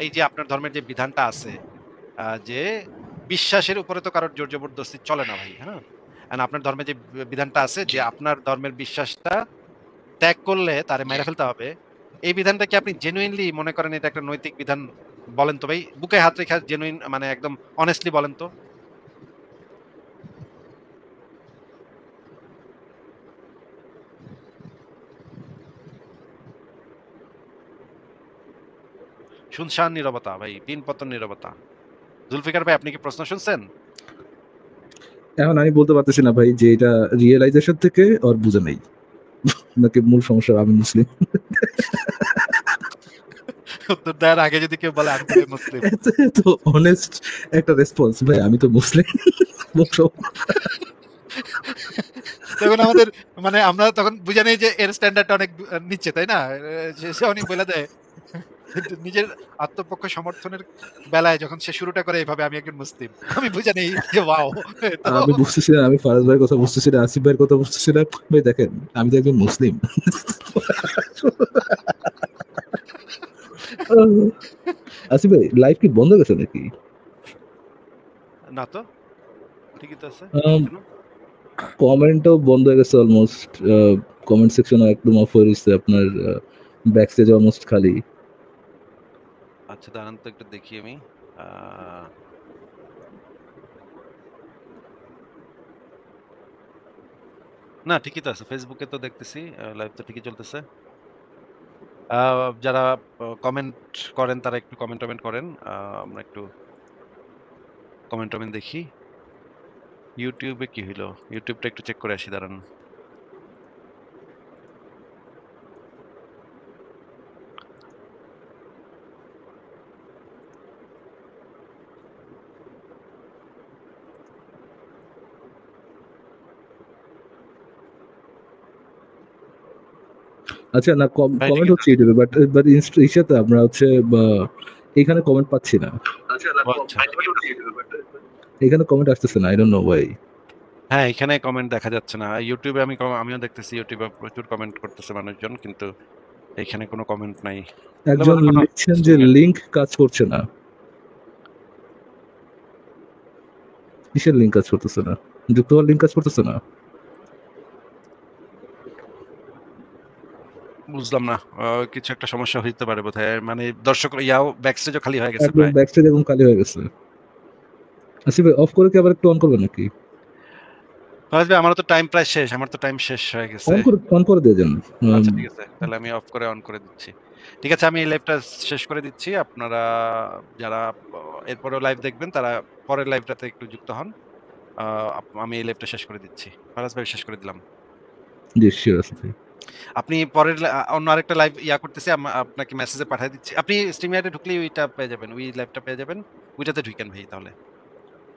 এই যে আপনার ধর্মের যে বিধানটা আছে যে বিশ্বাসের উপরে তো কারোর জোর জবরদস্তি চলে না ভাই, হ্যাঁ? আপনার ধর্মে যে বিধানটা আছে জি, যে আপনার ধর্মের বিশ্বাসটা ত্যাগ করলে তারে জি। মাইরা ফেলতে হবে। এই বিধানটা কি আপনি জেনুইনলি মনে করেন এটা একটা নৈতিক বিধান? বলেন তো ভাই। বুকে হাত রেখে জেনুইন মানে একদম অনেস্টলি বলেন তো। শুনশান নীরবতা ভাই, পিনপতন নীরবতা। জুলফিকার ভাই আপনি কি প্রশ্ন শুনছেন? এখন আমি বলতে পারতেছি না ভাই যে এটা রিয়েলাইজেশন থেকে ওর বুঝে নেই, নাকি মূল সমস্যা আমি মুসলিম। উত্তর দেওয়ার আগে যদি কেউ বলে আমি তবে মুসলিম। এত অনেস্ট একটা রেসপন্স ভাই, আমি তো মুসলিম। তখন আমাদের মানে আমরা তখন বুঝে নেই যে এর স্ট্যান্ডার্ডটা অনেক নিচে, তাই না? সে অনেক বলে দেয়। কিন্তু নিজের আত্মপক্ষ সমর্থনের বেলায় যখন সে শুরুটা করে এভাবে আমি একজন মুসলিম। আমি বুঝে নেই যে ওয়াও! তো আমি বুঝতেছি না, আমি ফারাজ ভাইয়ের কথা বুঝতেছি না, আসিফ ভাইয়ের কথা বুঝতেছি না। ভাই দেখেন আমি তো একজন মুসলিম। আসিফ ভাই লাইভ কি বন্ধ গেছে নাকি? না তো, ঠিকই তো আছে। কেন? কমেন্টও বন্ধ হয়ে গেছে অলমোস্ট। কমেন্ট সেকশন একদম অফ হয়ে গেছে, আপনার ব্যাক স্টেজ অলমোস্ট খালি। আচ্ছা দাঁড়ান তো একটু দেখি আমি। আ না ঠিকই তো আছে। ফেসবুকে তো দেখতেছি লাইভ তো ঠিকই চলতেছে। যারা কমেন্ট করেন তারা একটু কমেন্ট-টমেন্ট করেন। আমরা একটু কমেন্ট-টমেন্ট দেখি। YouTube এ কি হইলো? YouTube টা একটু চেক করে আসি দাঁড়ান। আচ্ছা না, ভাই কমেন্ট ঠিকই তো হচ্ছে ইউটিউবে, বাট ইনস্টাতে আমরা হচ্ছে এখানে কমেন্ট পাচ্ছি না। ও আচ্ছা। এখানে কমেন্ট আসতেছে না, আই ডোন্ট নো ওয়াই। হ্যাঁ, এখানে কমেন্ট দেখা যাচ্ছে না। ইউটিউবে আমিও দেখতেছি ইউটিউবে প্রচুর কমেন্ট করতেছে মানুষজন, কিন্তু এখানে কোনো কমেন্ট নাই। তাহলে একজন বোধহয় কোনো লিখছেন যে স্ট্রিমের লিংক কাজ করছে না। কিসের লিংক কাজ করতেছে না? যুক্ত হওয়ার লিংক কাজ করতেছে না? বুঝলাম না। কিছু একটা সমস্যা হইতে পারে বোধহয়। মানে দর্শক ব্যাকস্টেজও খালি হয়ে গেছে একদম প্রায়। ব্যাকস্টেজ একদম খালি হয়ে গেছে। আসিফ ভাই অফ করে কি আবার একটু অন করবেন নাকি? ফারাজ ভাই, আমারও তো টাইম প্রায় শেষ। আমার তো টাইম শেষ হয়ে গেছে। অন করে দিয়ে যান। আচ্ছা ঠিক আছে। তাহলে আমি অফ করে অন করে দিচ্ছি। ঠিক আছে, আমি এই লাইভটা শেষ করে দিচ্ছি। আপনারা যারা এরপরেও লাইভ দেখবেন তারা পরের লাইভটাতে একটু যুক্ত হন। আ আমি এই লাইভটা শেষ করে দিচ্ছি। ফারাজ ভাই, শেষ করে দিলাম। জি, শিওর আসিফ ভাই। আপনি পরের অন্য আরেকটা লাইভ করতেছি। আপনাকে মেসেজে পাঠিয়ে দিচ্ছি। আপনি StreamYard এ ঢুকলেই ওইটা পেয়ে যাবেন। ওই লাইভটা পেয়ে যাবেন। ওইটাতে ঢুকেন ভাই তাহলে।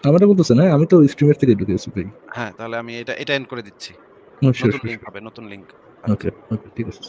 আমারটা বলতেছে না, আমি তো স্ট্রিমের থেকে ঢুকেছি ভাই। হ্যাঁ, তাহলে আমি এটা এন্ড করে দিচ্ছি। শিওর, নতুন শিওর, লিংক শিওর। হবে, নতুন লিংক। ওকে, ওকে, ঠিক আছে।